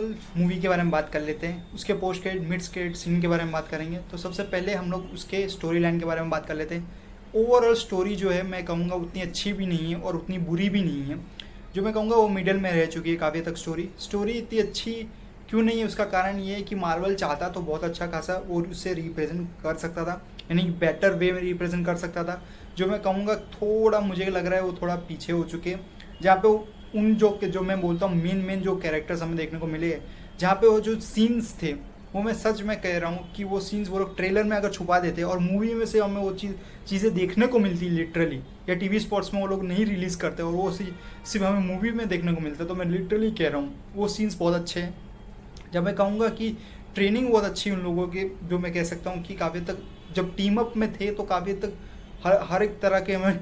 Marvel movie के बारे में बात कर लेते हैं, उसके post credit mid credit scene के बारे में बात करेंगे। तो सबसे पहले हम लोग उसके स्टोरी लाइन के बारे में बात कर लेते हैं। ओवरऑल स्टोरी जो है मैं कहूँगा उतनी अच्छी भी नहीं है और उतनी बुरी भी नहीं है, जो मैं कहूँगा वो मिडल में रह चुकी है काफ़ी तक। स्टोरी इतनी अच्छी क्यों नहीं है, उसका कारण ये है कि मार्वल चाहता तो बहुत अच्छा खासा और उससे रिप्रेजेंट कर सकता था, यानी बेटर वे में रिप्रेजेंट कर सकता था। जो मैं कहूँगा थोड़ा मुझे लग रहा है वो थोड़ा पीछे हो चुके हैं, जहाँ पे उन जो मैं बोलता हूँ मेन जो कैरेक्टर्स हमें देखने को मिले हैं, जहाँ पे वो जो सीन्स थे वो मैं सच में कह रहा हूँ कि वो सीन्स वो लोग ट्रेलर में अगर छुपा देते और मूवी में से हमें वो चीज़ें देखने को मिलती लिटरली, या टीवी स्पॉट्स में वो लोग नहीं रिलीज़ करते और वो सिर्फ हमें मूवी में देखने को मिलता, तो मैं लिटरली कह रहा हूँ वो सीन्स बहुत अच्छे हैं। जब मैं कहूँगा कि ट्रेनिंग बहुत अच्छी उन लोगों की, जो मैं कह सकता हूँ कि काफ़ी तक जब टीम अप में थे तो काफ़ी तक हर एक तरह के हमें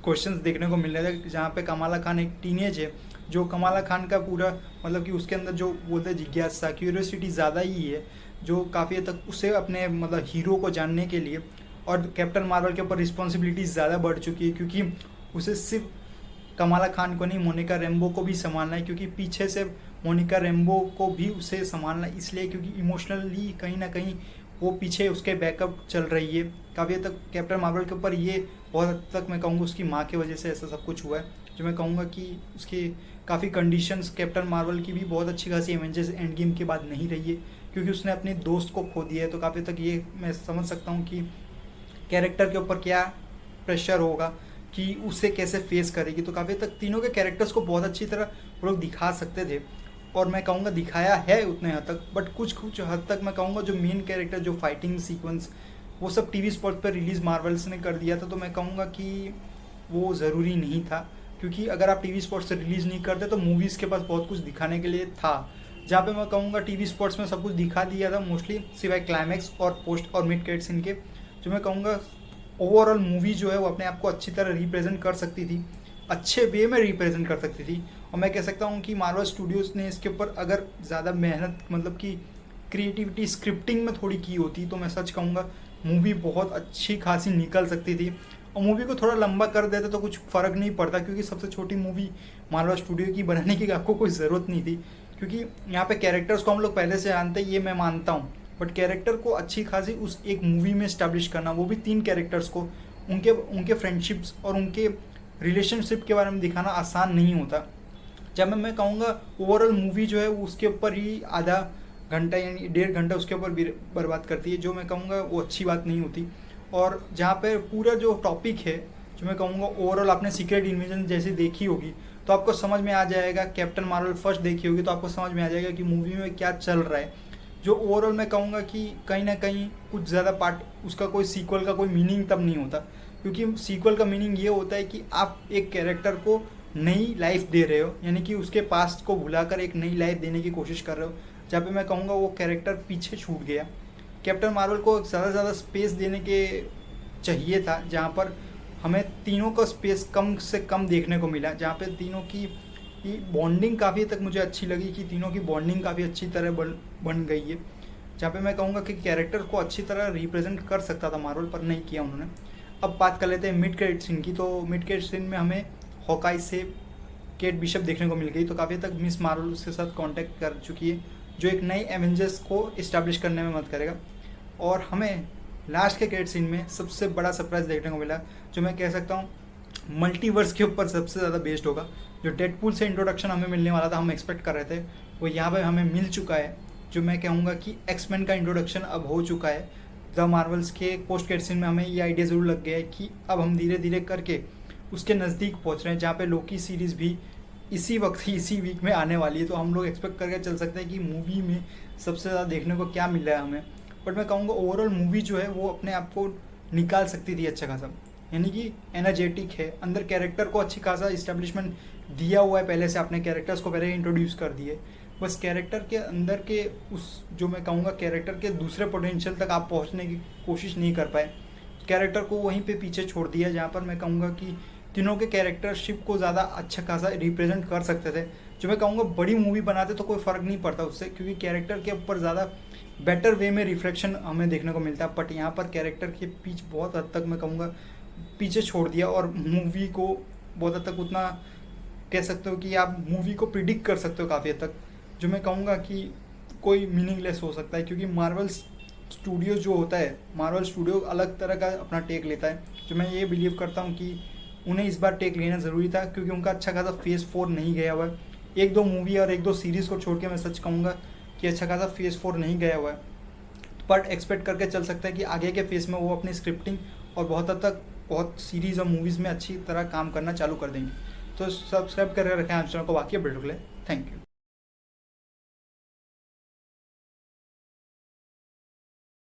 क्वेश्चंस देखने को मिल रहे थे। जहाँ पे कमाला खान एक टीनेज है, जो कमाला खान का पूरा मतलब कि उसके अंदर जो बोलते हैं जिज्ञासा क्यूरियोसिटी ज़्यादा ही है, जो काफ़ी हद तक उसे अपने मतलब हीरो को जानने के लिए, और कैप्टन मार्वल के ऊपर रिस्पॉन्सिबिलिटीज़ ज़्यादा बढ़ चुकी है, क्योंकि उसे सिर्फ कमाला खान को नहीं मोनिका रेम्बो को भी संभालना है, क्योंकि पीछे से मोनिका रेम्बो को भी उसे संभालना है, इसलिए क्योंकि इमोशनली कहीं ना कहीं वो पीछे उसके बैकअप चल रही है। काफ़ी हद तक कैप्टन मार्वल के ऊपर ये बहुत हद तक मैं कहूँगा उसकी माँ की वजह से ऐसा सब कुछ हुआ है, जो मैं कहूँगा कि उसकी काफ़ी कंडीशंस कैप्टन मार्वल की भी बहुत अच्छी खासी एवेंजर्स एंड गेम के बाद नहीं रही है, क्योंकि उसने अपने दोस्त को खो दिया है। तो काफ़ी तक ये मैं समझ सकता हूँ कि कैरेक्टर के ऊपर क्या प्रेशर होगा कि उसे कैसे फेस करेगी। तो काफ़ी तक तीनों के कैरेक्टर्स को बहुत अच्छी तरह वो लोग दिखा सकते थे, और मैं कहूँगा दिखाया है उतने हद तक, बट कुछ हद तक मैं कहूँगा जो मेन कैरेक्टर जो फाइटिंग सीक्वेंस वो सब टीवी स्पॉट पर रिलीज़ मार्वल्स ने कर दिया था। तो मैं कहूँगा कि वो ज़रूरी नहीं था, क्योंकि अगर आप टीवी स्पॉट से रिलीज़ नहीं करते तो मूवीज़ के पास बहुत कुछ दिखाने के लिए था, जहाँ पे मैं कहूँगा टीवी स्पॉट्स में सब कुछ दिखा दिया था मोस्टली, सिवाय क्लाइमैक्स और पोस्ट और मिड क्रेडिट सीन के। जो मैं कहूँगा ओवरऑल मूवी जो है वो अपने आप को अच्छी तरह रिप्रेजेंट कर सकती थी, अच्छे वे में रिप्रेजेंट कर सकती थी। और मैं कह सकता हूँ कि मार्वल स्टूडियोज़ ने इसके ऊपर अगर ज़्यादा मेहनत मतलब कि क्रिएटिविटी स्क्रिप्टिंग में थोड़ी की होती तो मैं सच कहूँगा मूवी बहुत अच्छी खासी निकल सकती थी। और मूवी को थोड़ा लंबा कर देते तो कुछ फ़र्क नहीं पड़ता, क्योंकि सबसे छोटी मूवी मार्वल स्टूडियो की बनाने की आपको कोई ज़रूरत नहीं थी, क्योंकि यहाँ पे कैरेक्टर्स को हम लोग पहले से जानते हैं, ये मैं मानता हूँ, बट कैरेक्टर को अच्छी खासी उस एक मूवी में इस्टेब्लिश करना, वो भी 3 कैरेक्टर्स को, उनके फ्रेंडशिप्स और उनके रिलेशनशिप के बारे में दिखाना आसान नहीं होता। जब मैं कहूँगा ओवरऑल मूवी जो है उसके ऊपर ही आधा घंटा यानी 1.5 घंटा उसके ऊपर बर्बाद करती है, जो मैं कहूँगा वो अच्छी बात नहीं होती। और जहाँ पर पूरा जो टॉपिक है, जो मैं कहूँगा ओवरऑल आपने सीक्रेट इन्वेजन जैसे देखी होगी तो आपको समझ में आ जाएगा, कैप्टन मार्वल फर्स्ट देखी होगी तो आपको समझ में आ जाएगा कि मूवी में क्या चल रहा है। जो ओवरऑल मैं कहूँगा कि कहीं ना कहीं कुछ ज़्यादा पार्ट उसका कोई सीक्वल का कोई मीनिंग तब नहीं होता, क्योंकि सीक्वल का मीनिंग ये होता है कि आप एक कैरेक्टर को नई लाइफ दे रहे हो, यानी कि उसके पास्ट को भुलाकर एक नई लाइफ देने की कोशिश कर रहे हो, जहाँ पे मैं कहूँगा वो कैरेक्टर पीछे छूट गया। कैप्टन मार्वल को ज़्यादा से ज़्यादा स्पेस देने के चाहिए था, जहाँ पर हमें तीनों का स्पेस कम से कम देखने को मिला, जहाँ पे तीनों की बॉन्डिंग काफ़ी तक मुझे अच्छी लगी कि तीनों की बॉन्डिंग काफ़ी अच्छी तरह बन गई है, जहाँ पे मैं कहूँगा कि कैरेक्टर को अच्छी तरह रिप्रेजेंट कर सकता था मार्वल, पर नहीं किया उन्होंने। अब बात कर लेते हैं मिड क्रेडिट सीन की। तो मिड क्रेडिट सीन में हमें हॉकाई से केट बिशप देखने को मिल गई, तो काफ़ी तक मिस मार्वल उसके साथ कांटेक्ट कर चुकी है, जो एक नई एवेंजर्स को इस्टेब्लिश करने में मदद करेगा। और हमें लास्ट के क्रेडिट सीन में सबसे बड़ा सरप्राइज देखने को मिला, जो मैं कह सकता हूँ मल्टीवर्स के ऊपर सबसे ज़्यादा बेस्ड होगा। जो डेडपूल से इंट्रोडक्शन हमें मिलने वाला था, हम एक्सपेक्ट कर रहे थे, वो यहाँ पर हमें मिल चुका है। जो मैं कहूँगा कि एक्समैन का इंट्रोडक्शन अब हो चुका है। द मार्वल्स के पोस्ट क्रेडिट सीन में हमें ये आइडिया ज़रूर लग गया है कि अब हम धीरे धीरे करके उसके नज़दीक पहुँच रहे हैं, जहाँ पे लोकी सीरीज़ भी इसी वक्त इसी वीक में आने वाली है। तो हम लोग एक्सपेक्ट करके चल सकते हैं कि मूवी में सबसे ज़्यादा देखने को क्या मिल रहा है हमें। बट मैं कहूँगा ओवरऑल मूवी जो है वो अपने आप को निकाल सकती थी अच्छा खासा, यानी कि एनर्जेटिक है, अंदर कैरेक्टर को अच्छी खासा इस्टेब्लिशमेंट दिया हुआ है, पहले से अपने कैरेक्टर्स को पहले इंट्रोड्यूस कर दिए। बस कैरेक्टर के अंदर के उस जो मैं कहूँगा कैरेक्टर के दूसरे पोटेंशियल तक आप पहुँचने की कोशिश नहीं कर पाए, कैरेक्टर को वहीं पे पीछे छोड़ दिया, जहाँ पर मैं कहूँगा कि तीनों के कैरेक्टरशिप को ज़्यादा अच्छा खासा रिप्रेजेंट कर सकते थे। जो मैं कहूँगा बड़ी मूवी बनाते तो कोई फ़र्क नहीं पड़ता उससे, क्योंकि कैरेक्टर के ऊपर ज़्यादा बेटर वे में रिफ्लेक्शन हमें देखने को मिलता है। बट यहाँ पर कैरेक्टर के पीछे बहुत हद तक मैं कहूँगा पीछे छोड़ दिया, और मूवी को बहुत हद तक उतना कह सकते हो कि आप मूवी को प्रिडिक्ट कर सकते हो काफ़ी हद तक। जो मैं कहूँगा कि कोई मीनिंगलेस हो सकता है, क्योंकि मार्वल स्टूडियो जो होता है, मार्वल स्टूडियो अलग तरह का अपना टेक लेता है, जो मैं ये बिलीव करता हूँ कि उन्हें इस बार टेक लेना ज़रूरी था, क्योंकि उनका अच्छा खासा फेज़ 4 नहीं गया हुआ है। एक दो मूवी और एक दो सीरीज़ को छोड़ के मैं सच कहूँगा कि अच्छा खासा फेज़ 4 नहीं गया हुआ है, बट एक्सपेक्ट करके चल सकता है कि आगे के फेज़ में वो अपनी स्क्रिप्टिंग और बहुत हद तक बहुत सीरीज़ और मूवीज़ में अच्छी तरह काम करना चालू कर देंगे। तो सब्सक्राइब करके रखें चैनल को बाकी अपडेट के लिए। Thank you.